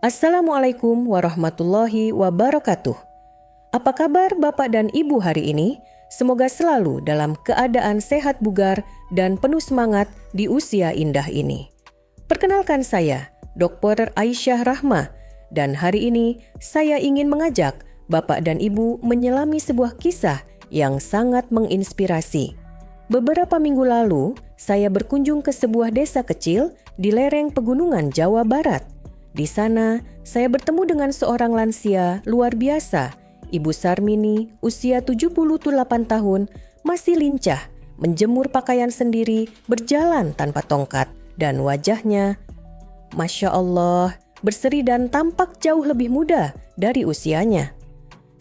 Assalamualaikum warahmatullahi wabarakatuh. Apa kabar Bapak dan Ibu hari ini? Semoga selalu dalam keadaan sehat bugar dan penuh semangat di usia indah ini. Perkenalkan saya, Dr. Aisyah Rahma, dan hari ini saya ingin mengajak Bapak dan Ibu menyelami sebuah kisah yang sangat menginspirasi. Beberapa minggu lalu, saya berkunjung ke sebuah desa kecil di lereng pegunungan Jawa Barat. Di sana, saya bertemu dengan seorang lansia luar biasa. Ibu Sarmini, usia 78 tahun, masih lincah, menjemur pakaian sendiri, berjalan tanpa tongkat, dan wajahnya, Masya Allah, berseri dan tampak jauh lebih muda dari usianya.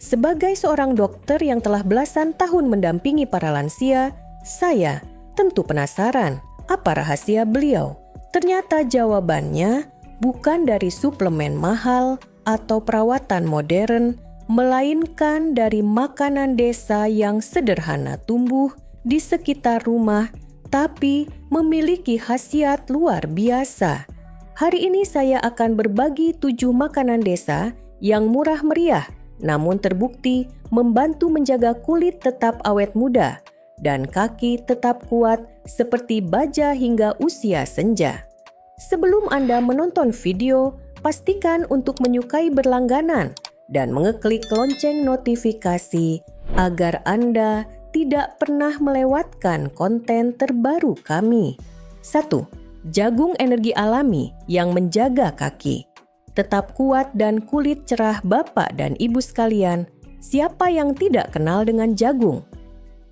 Sebagai seorang dokter yang telah belasan tahun mendampingi para lansia, saya tentu penasaran apa rahasia beliau. Ternyata jawabannya bukan dari suplemen mahal atau perawatan modern, melainkan dari makanan desa yang sederhana tumbuh di sekitar rumah, tapi memiliki khasiat luar biasa. Hari ini saya akan berbagi 7 makanan desa yang murah meriah, namun terbukti membantu menjaga kulit tetap awet muda dan kaki tetap kuat seperti baja hingga usia senja. Sebelum Anda menonton video, pastikan untuk menyukai berlangganan dan mengeklik lonceng notifikasi agar Anda tidak pernah melewatkan konten terbaru kami. 1. Jagung energi alami yang menjaga kaki. Tetap kuat dan kulit cerah Bapak dan Ibu sekalian, siapa yang tidak kenal dengan jagung?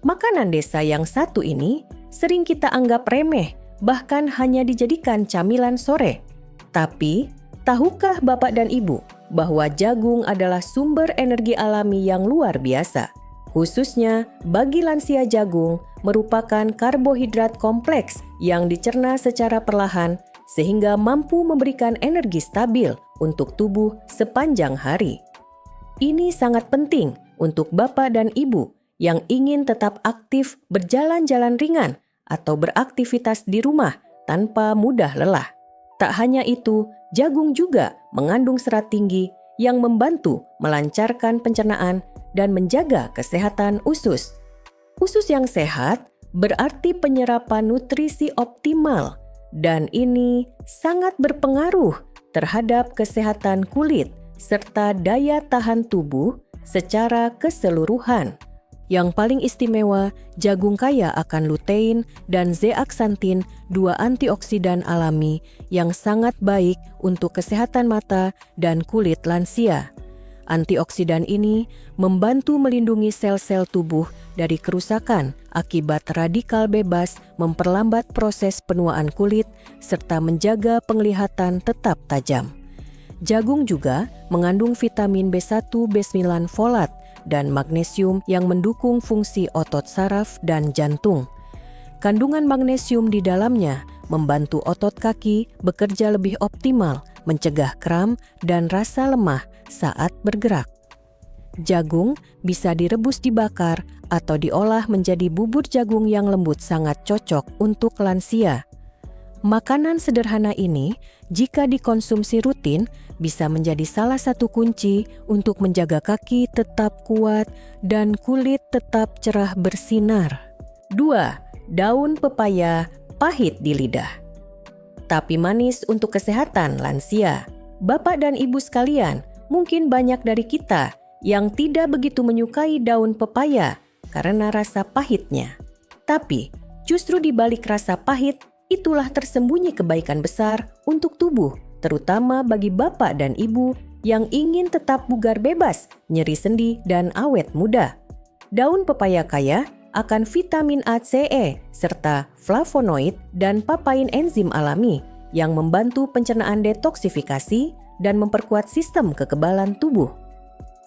Makanan desa yang satu ini sering kita anggap remeh, bahkan hanya dijadikan camilan sore. Tapi, tahukah Bapak dan Ibu bahwa jagung adalah sumber energi alami yang luar biasa? Khususnya bagi lansia, jagung merupakan karbohidrat kompleks yang dicerna secara perlahan sehingga mampu memberikan energi stabil untuk tubuh sepanjang hari. Ini sangat penting untuk Bapak dan Ibu yang ingin tetap aktif berjalan-jalan ringan atau beraktivitas di rumah tanpa mudah lelah. Tak hanya itu, jagung juga mengandung serat tinggi yang membantu melancarkan pencernaan dan menjaga kesehatan usus. Usus yang sehat berarti penyerapan nutrisi optimal, dan ini sangat berpengaruh terhadap kesehatan kulit serta daya tahan tubuh secara keseluruhan. Yang paling istimewa, jagung kaya akan lutein dan zeaksantin, 2 antioksidan alami yang sangat baik untuk kesehatan mata dan kulit lansia. Antioksidan ini membantu melindungi sel-sel tubuh dari kerusakan akibat radikal bebas, memperlambat proses penuaan kulit, serta menjaga penglihatan tetap tajam. Jagung juga mengandung vitamin B1, B9, folat, dan magnesium yang mendukung fungsi otot saraf dan jantung. Kandungan magnesium di dalamnya membantu otot kaki bekerja lebih optimal, mencegah kram dan rasa lemah saat bergerak. Jagung bisa direbus, dibakar, atau diolah menjadi bubur jagung yang lembut, sangat cocok untuk lansia. Makanan sederhana ini, jika dikonsumsi rutin, bisa menjadi salah satu kunci untuk menjaga kaki tetap kuat dan kulit tetap cerah bersinar. 2. Daun pepaya pahit di lidah, tapi manis untuk kesehatan lansia. Bapak dan Ibu sekalian, mungkin banyak dari kita yang tidak begitu menyukai daun pepaya karena rasa pahitnya. Tapi, justru di balik rasa pahit, itulah tersembunyi kebaikan besar untuk tubuh, terutama bagi Bapak dan Ibu yang ingin tetap bugar bebas, nyeri sendi, dan awet muda. Daun pepaya kaya akan vitamin A, C, E, serta flavonoid dan papain enzim alami yang membantu pencernaan detoksifikasi dan memperkuat sistem kekebalan tubuh.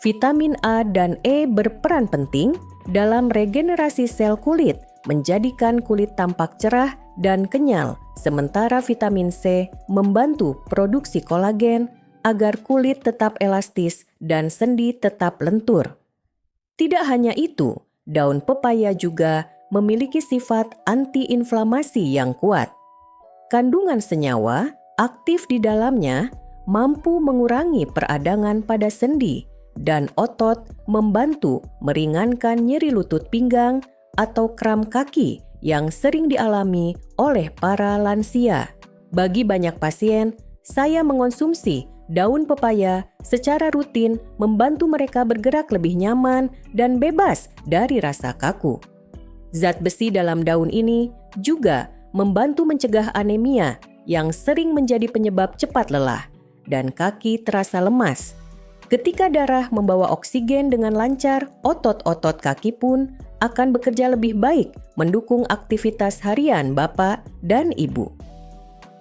Vitamin A dan E berperan penting dalam regenerasi sel kulit, menjadikan kulit tampak cerah dan kenyal, sementara vitamin C membantu produksi kolagen agar kulit tetap elastis dan sendi tetap lentur. Tidak hanya itu, daun pepaya juga memiliki sifat antiinflamasi yang kuat. Kandungan senyawa aktif di dalamnya mampu mengurangi peradangan pada sendi, dan otot membantu meringankan nyeri lutut pinggang atau kram kaki yang sering dialami oleh para lansia. Bagi banyak pasien, saya mengonsumsi daun pepaya secara rutin membantu mereka bergerak lebih nyaman dan bebas dari rasa kaku. Zat besi dalam daun ini juga membantu mencegah anemia yang sering menjadi penyebab cepat lelah dan kaki terasa lemas. Ketika darah membawa oksigen dengan lancar, otot-otot kaki pun akan bekerja lebih baik mendukung aktivitas harian Bapak dan Ibu.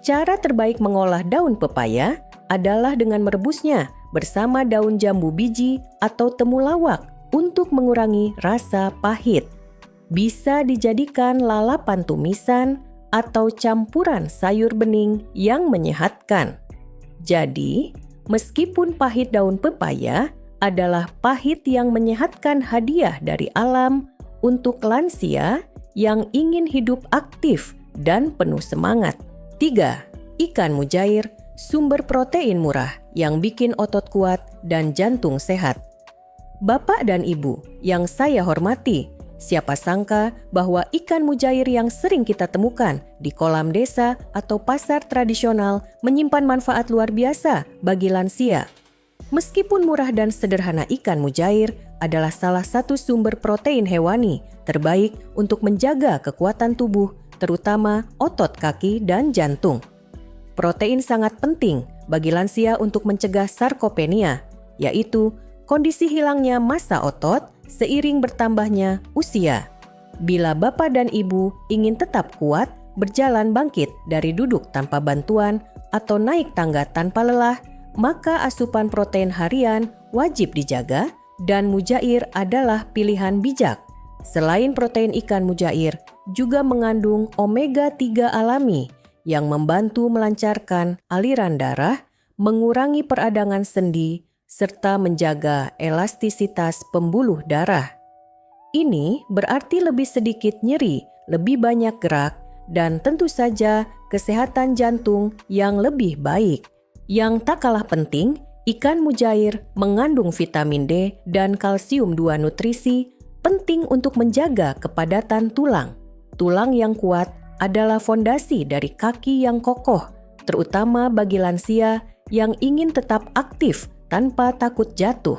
Cara terbaik mengolah daun pepaya adalah dengan merebusnya bersama daun jambu biji atau temulawak untuk mengurangi rasa pahit. Bisa dijadikan lalapan tumisan atau campuran sayur bening yang menyehatkan. Jadi, meskipun pahit daun pepaya adalah pahit yang menyehatkan hadiah dari alam untuk lansia yang ingin hidup aktif dan penuh semangat. 3. Ikan mujair, sumber protein murah yang bikin otot kuat dan jantung sehat. Bapak dan Ibu yang saya hormati, siapa sangka bahwa ikan mujair yang sering kita temukan di kolam desa atau pasar tradisional menyimpan manfaat luar biasa bagi lansia. Meskipun murah dan sederhana, ikan mujair adalah salah satu sumber protein hewani terbaik untuk menjaga kekuatan tubuh, terutama otot kaki dan jantung. Protein sangat penting bagi lansia untuk mencegah sarkopenia, yaitu kondisi hilangnya massa otot seiring bertambahnya usia. Bila Bapak dan Ibu ingin tetap kuat, berjalan bangkit dari duduk tanpa bantuan, atau naik tangga tanpa lelah, maka asupan protein harian wajib dijaga dan mujair adalah pilihan bijak. Selain protein, ikan mujair juga mengandung omega 3 alami yang membantu melancarkan aliran darah, mengurangi peradangan sendi, serta menjaga elastisitas pembuluh darah. Ini berarti lebih sedikit nyeri, lebih banyak gerak, dan tentu saja kesehatan jantung yang lebih baik. Yang tak kalah penting, ikan mujair mengandung vitamin D dan kalsium 2 nutrisi penting untuk menjaga kepadatan tulang. Tulang yang kuat adalah fondasi dari kaki yang kokoh, terutama bagi lansia yang ingin tetap aktif tanpa takut jatuh.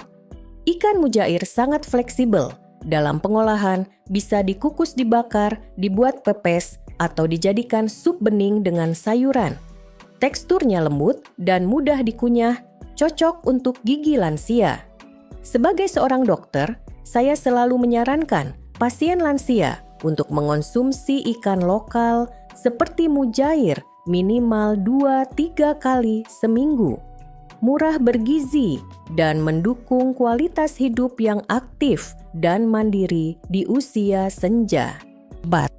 Ikan mujair sangat fleksibel. Dalam pengolahan bisa dikukus, dibakar, dibuat pepes, atau dijadikan sup bening dengan sayuran. Teksturnya lembut dan mudah dikunyah, cocok untuk gigi lansia. Sebagai seorang dokter, saya selalu menyarankan pasien lansia untuk mengonsumsi ikan lokal seperti mujair minimal 2-3 kali seminggu. Murah, bergizi, dan mendukung kualitas hidup yang aktif dan mandiri di usia senja. 4.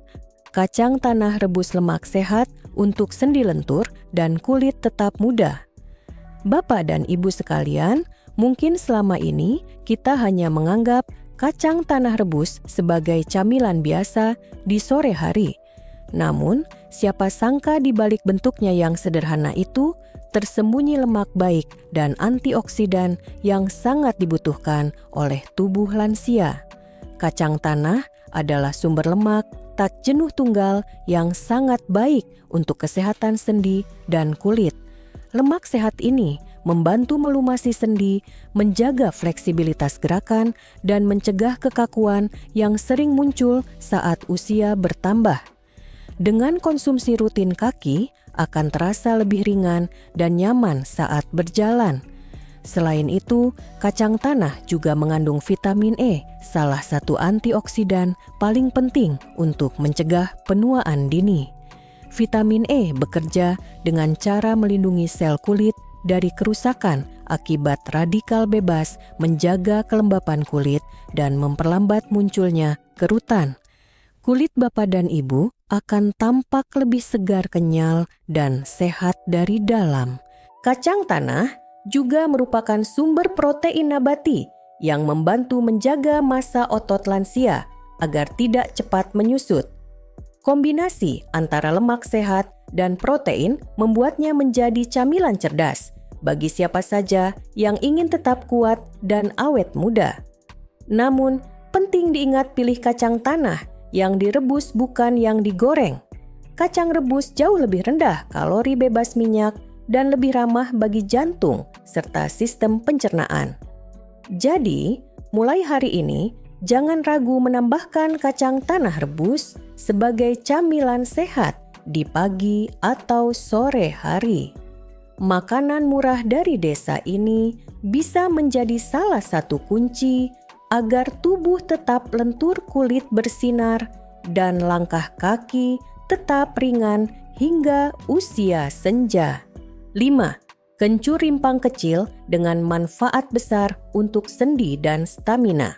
Kacang tanah rebus lemak sehat untuk sendi lentur dan kulit tetap muda. Bapak dan Ibu sekalian, mungkin selama ini kita hanya menganggap kacang tanah rebus sebagai camilan biasa di sore hari. Namun, siapa sangka di balik bentuknya yang sederhana itu tersembunyi lemak baik dan antioksidan yang sangat dibutuhkan oleh tubuh lansia. Kacang tanah adalah sumber lemak tak jenuh tunggal yang sangat baik untuk kesehatan sendi dan kulit. Lemak sehat ini membantu melumasi sendi, menjaga fleksibilitas gerakan, dan mencegah kekakuan yang sering muncul saat usia bertambah. Dengan konsumsi rutin, kaki akan terasa lebih ringan dan nyaman saat berjalan. Selain itu, kacang tanah juga mengandung vitamin E, salah satu antioksidan paling penting untuk mencegah penuaan dini. Vitamin E bekerja dengan cara melindungi sel kulit dari kerusakan akibat radikal bebas, menjaga kelembapan kulit, dan memperlambat munculnya kerutan. Kulit Bapak dan Ibu akan tampak lebih segar, kenyal, dan sehat dari dalam. Kacang tanah juga merupakan sumber protein nabati yang membantu menjaga massa otot lansia agar tidak cepat menyusut. Kombinasi antara lemak sehat dan protein membuatnya menjadi camilan cerdas bagi siapa saja yang ingin tetap kuat dan awet muda. Namun, penting diingat pilih kacang tanah yang direbus bukan yang digoreng. Kacang rebus jauh lebih rendah kalori bebas minyak dan lebih ramah bagi jantung serta sistem pencernaan. Jadi, mulai hari ini, jangan ragu menambahkan kacang tanah rebus sebagai camilan sehat di pagi atau sore hari. Makanan murah dari desa ini bisa menjadi salah satu kunci agar tubuh tetap lentur kulit bersinar dan langkah kaki tetap ringan hingga usia senja. 5. Kencur rimpang kecil dengan manfaat besar untuk sendi dan stamina.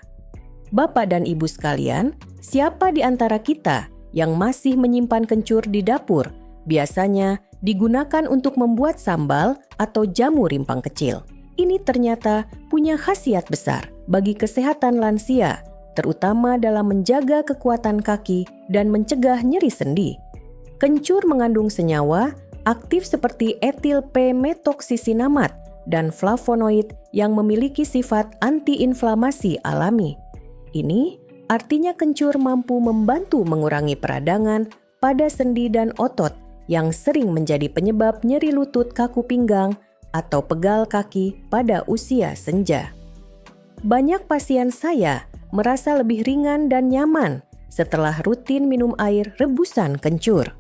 Bapak dan Ibu sekalian, siapa di antara kita yang masih menyimpan kencur di dapur biasanya digunakan untuk membuat sambal atau jamu rimpang kecil? Ini ternyata punya khasiat besar bagi kesehatan lansia, terutama dalam menjaga kekuatan kaki dan mencegah nyeri sendi. Kencur mengandung senyawa aktif seperti etil P-metoksisinamat dan flavonoid yang memiliki sifat antiinflamasi alami. Ini artinya kencur mampu membantu mengurangi peradangan pada sendi dan otot yang sering menjadi penyebab nyeri lutut kaku pinggang atau pegal kaki pada usia senja. Banyak pasien saya merasa lebih ringan dan nyaman setelah rutin minum air rebusan kencur.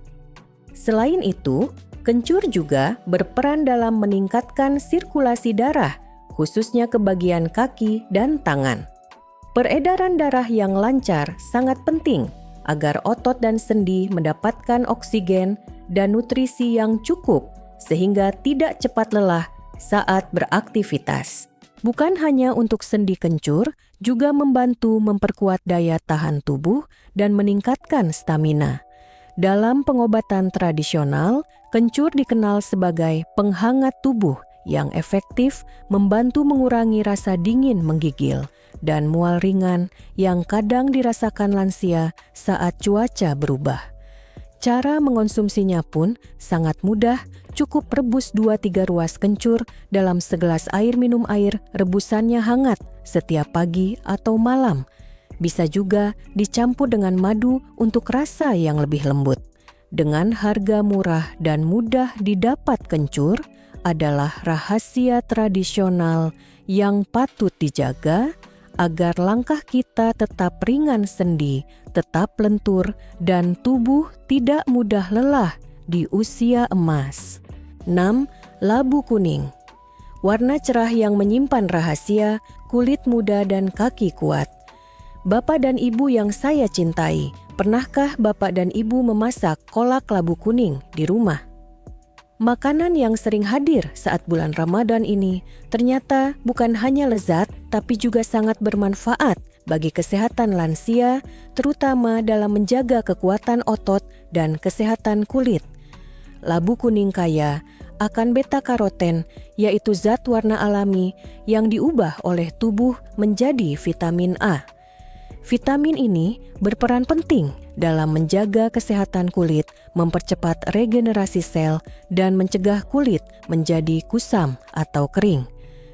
Selain itu, kencur juga berperan dalam meningkatkan sirkulasi darah, khususnya ke bagian kaki dan tangan. Peredaran darah yang lancar sangat penting agar otot dan sendi mendapatkan oksigen dan nutrisi yang cukup sehingga tidak cepat lelah saat beraktivitas. Bukan hanya untuk sendi kencur, juga membantu memperkuat daya tahan tubuh dan meningkatkan stamina. Dalam pengobatan tradisional, kencur dikenal sebagai penghangat tubuh yang efektif membantu mengurangi rasa dingin menggigil dan mual ringan yang kadang dirasakan lansia saat cuaca berubah. Cara mengonsumsinya pun sangat mudah, cukup rebus 2-3 ruas kencur dalam segelas air minum air rebusannya hangat setiap pagi atau malam. Bisa juga dicampur dengan madu untuk rasa yang lebih lembut. Dengan harga murah dan mudah didapat kencur adalah rahasia tradisional yang patut dijaga agar langkah kita tetap ringan sendi, tetap lentur, dan tubuh tidak mudah lelah di usia emas. 6. Labu kuning. Warna cerah yang menyimpan rahasia, kulit muda dan kaki kuat. Bapak dan Ibu yang saya cintai, pernahkah Bapak dan Ibu memasak kolak labu kuning di rumah? Makanan yang sering hadir saat bulan Ramadan ini ternyata bukan hanya lezat, tapi juga sangat bermanfaat bagi kesehatan lansia, terutama dalam menjaga kekuatan otot dan kesehatan kulit. Labu kuning kaya akan beta-karoten, yaitu zat warna alami yang diubah oleh tubuh menjadi vitamin A. Vitamin ini berperan penting dalam menjaga kesehatan kulit, mempercepat regenerasi sel, dan mencegah kulit menjadi kusam atau kering.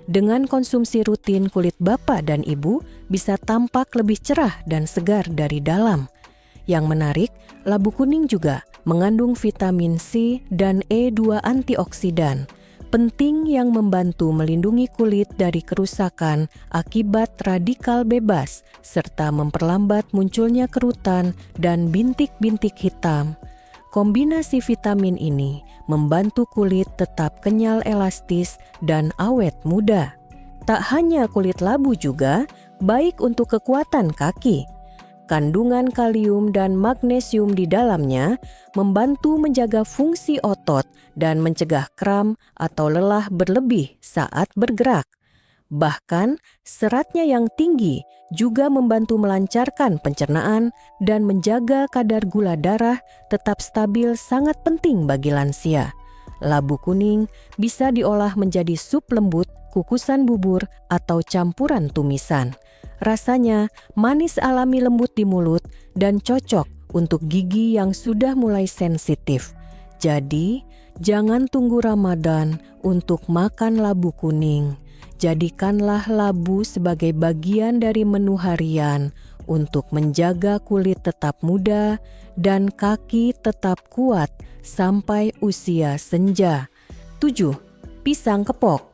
Dengan konsumsi rutin, kulit Bapak dan Ibu bisa tampak lebih cerah dan segar dari dalam. Yang menarik, labu kuning juga mengandung vitamin C dan E2 antioksidan, penting yang membantu melindungi kulit dari kerusakan akibat radikal bebas, serta memperlambat munculnya kerutan dan bintik-bintik hitam. Kombinasi vitamin ini membantu kulit tetap kenyal elastis dan awet muda. Tak hanya kulit labu juga baik untuk kekuatan kaki. Kandungan kalium dan magnesium di dalamnya membantu menjaga fungsi otot dan mencegah kram atau lelah berlebih saat bergerak. Bahkan, seratnya yang tinggi juga membantu melancarkan pencernaan dan menjaga kadar gula darah tetap stabil, sangat penting bagi lansia. Labu kuning bisa diolah menjadi sup lembut, kukusan bubur, atau campuran tumisan. Rasanya manis alami lembut di mulut dan cocok untuk gigi yang sudah mulai sensitif. Jadi, Jangan tunggu Ramadan untuk makan labu kuning. Jadikanlah labu sebagai bagian dari menu harian untuk menjaga kulit tetap muda dan kaki tetap kuat sampai usia senja. 7. Pisang kepok.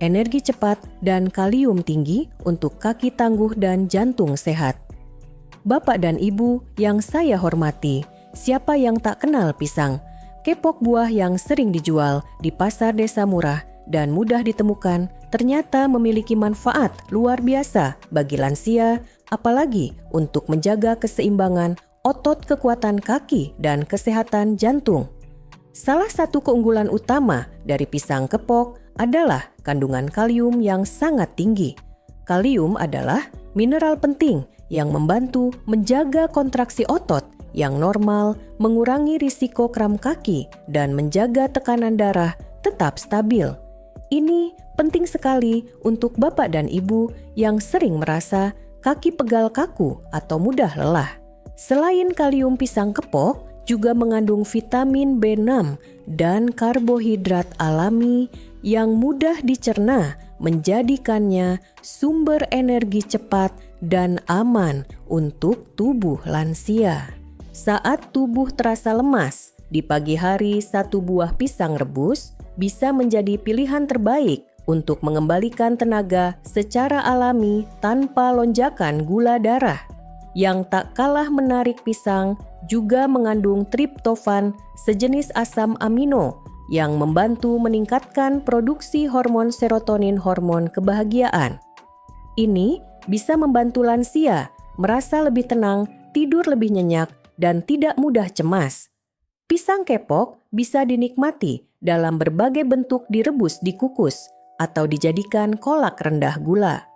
Energi cepat dan kalium tinggi untuk kaki tangguh dan jantung sehat. Bapak dan Ibu yang saya hormati, siapa yang tak kenal pisang? Kepok buah yang sering dijual di pasar desa murah dan mudah ditemukan ternyata memiliki manfaat luar biasa bagi lansia, apalagi untuk menjaga keseimbangan otot, kekuatan kaki, dan kesehatan jantung. Salah satu keunggulan utama dari pisang kepok adalah kandungan kalium yang sangat tinggi. Kalium adalah mineral penting yang membantu menjaga kontraksi otot yang normal, mengurangi risiko kram kaki, dan menjaga tekanan darah tetap stabil. Ini penting sekali untuk Bapak dan Ibu yang sering merasa kaki pegal kaku atau mudah lelah. Selain kalium, pisang kepok juga mengandung vitamin B6 dan karbohidrat alami yang mudah dicerna, menjadikannya sumber energi cepat dan aman untuk tubuh lansia. Saat tubuh terasa lemas, di pagi hari satu buah pisang rebus bisa menjadi pilihan terbaik untuk mengembalikan tenaga secara alami tanpa lonjakan gula darah. Yang tak kalah menarik, pisang juga mengandung triptofan, sejenis asam amino yang membantu meningkatkan produksi hormon serotonin, hormon kebahagiaan. Ini bisa membantu lansia merasa lebih tenang, tidur lebih nyenyak, dan tidak mudah cemas. Pisang kepok bisa dinikmati dalam berbagai bentuk, direbus, dikukus, atau dijadikan kolak rendah gula.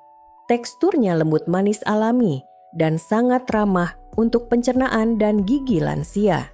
Teksturnya lembut manis alami dan sangat ramah untuk pencernaan dan gigi lansia.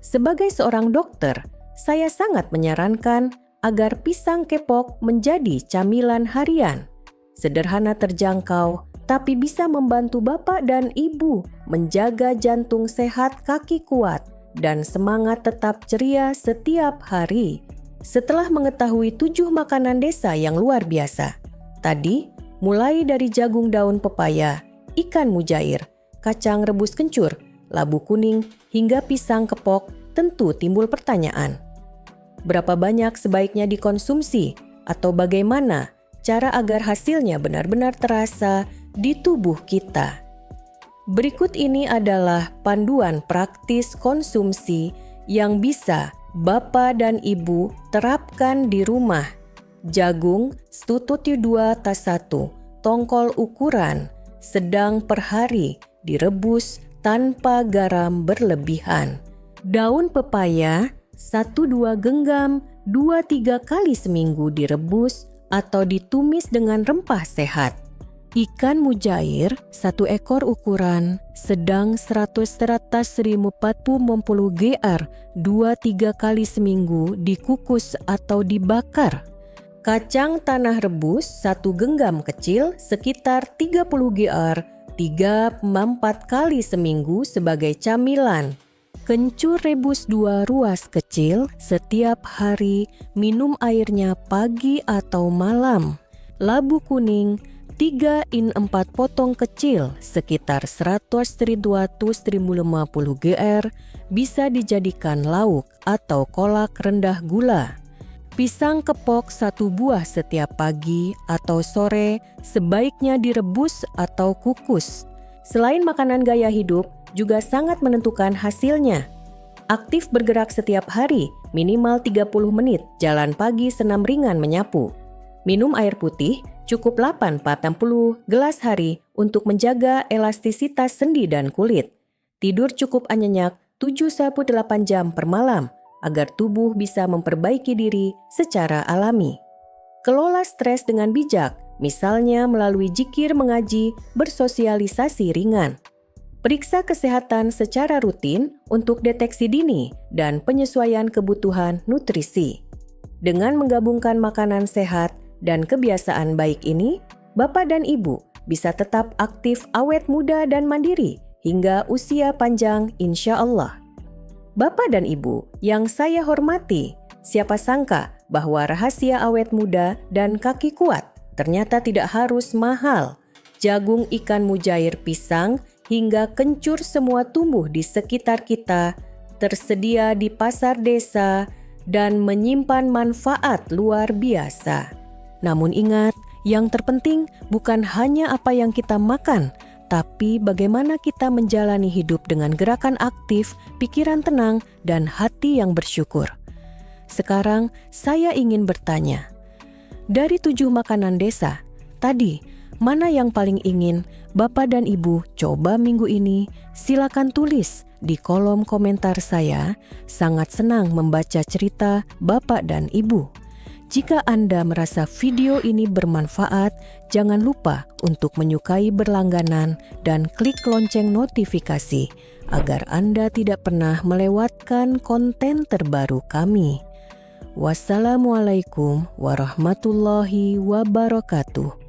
Sebagai seorang dokter, saya sangat menyarankan agar pisang kepok menjadi camilan harian. Sederhana, terjangkau, tapi bisa membantu Bapak dan Ibu menjaga jantung sehat, kaki kuat, dan semangat tetap ceria setiap hari. Setelah mengetahui 7 makanan desa yang luar biasa, tadi mulai dari jagung daun pepaya, ikan mujair, kacang rebus kencur, labu kuning, hingga pisang kepok, tentu timbul pertanyaan. Berapa banyak sebaiknya dikonsumsi atau bagaimana cara agar hasilnya benar-benar terasa di tubuh kita? Berikut ini adalah panduan praktis konsumsi yang bisa Bapak dan Ibu terapkan di rumah. Jagung Stututi 2 tas 1, tongkol ukuran sedang per hari, direbus tanpa garam berlebihan. Daun pepaya 1-2 genggam 2-3 kali seminggu, direbus atau ditumis dengan rempah sehat. Ikan mujair 1 ekor ukuran sedang 100 teratas 1040 gr 2-3 kali seminggu, dikukus atau dibakar. Kacang tanah rebus 1 genggam kecil sekitar 30 gr 3-4 kali seminggu sebagai camilan. Kencur rebus 2 ruas kecil setiap hari, minum airnya pagi atau malam. Labu kuning 3/4 potong kecil sekitar 100-250 gr bisa dijadikan lauk atau kolak rendah gula. Pisang kepok 1 buah setiap pagi atau sore sebaiknya direbus atau kukus. Selain makanan gaya hidup, juga sangat menentukan hasilnya. Aktif bergerak setiap hari, minimal 30 menit, jalan pagi, senam ringan, menyapu. Minum air putih cukup 8-40 gelas hari untuk menjaga elastisitas sendi dan kulit. Tidur cukup nyenyak 7-8 jam per malam agar tubuh bisa memperbaiki diri secara alami. Kelola stres dengan bijak, misalnya melalui zikir, mengaji, bersosialisasi ringan. Periksa kesehatan secara rutin untuk deteksi dini dan penyesuaian kebutuhan nutrisi. Dengan menggabungkan makanan sehat dan kebiasaan baik ini, Bapak dan Ibu bisa tetap aktif, awet muda, dan mandiri hingga usia panjang insya Allah. Bapak dan Ibu yang saya hormati, Siapa sangka bahwa rahasia awet muda dan kaki kuat ternyata tidak harus mahal. Jagung, ikan mujair, pisang, hingga kencur semua tumbuh di sekitar kita, tersedia di pasar desa, dan menyimpan manfaat luar biasa. Namun ingat, yang terpenting bukan hanya apa yang kita makan, tapi bagaimana kita menjalani hidup dengan gerakan aktif, pikiran tenang, dan hati yang bersyukur. Sekarang saya ingin bertanya, dari 7 makanan desa, tadi mana yang paling ingin Bapak dan Ibu coba minggu ini? Silakan tulis di kolom komentar saya. Sangat senang membaca cerita Bapak dan Ibu. Jika Anda merasa video ini bermanfaat, jangan lupa untuk menyukai berlangganan dan klik lonceng notifikasi agar Anda tidak pernah melewatkan konten terbaru kami. Wassalamualaikum warahmatullahi wabarakatuh.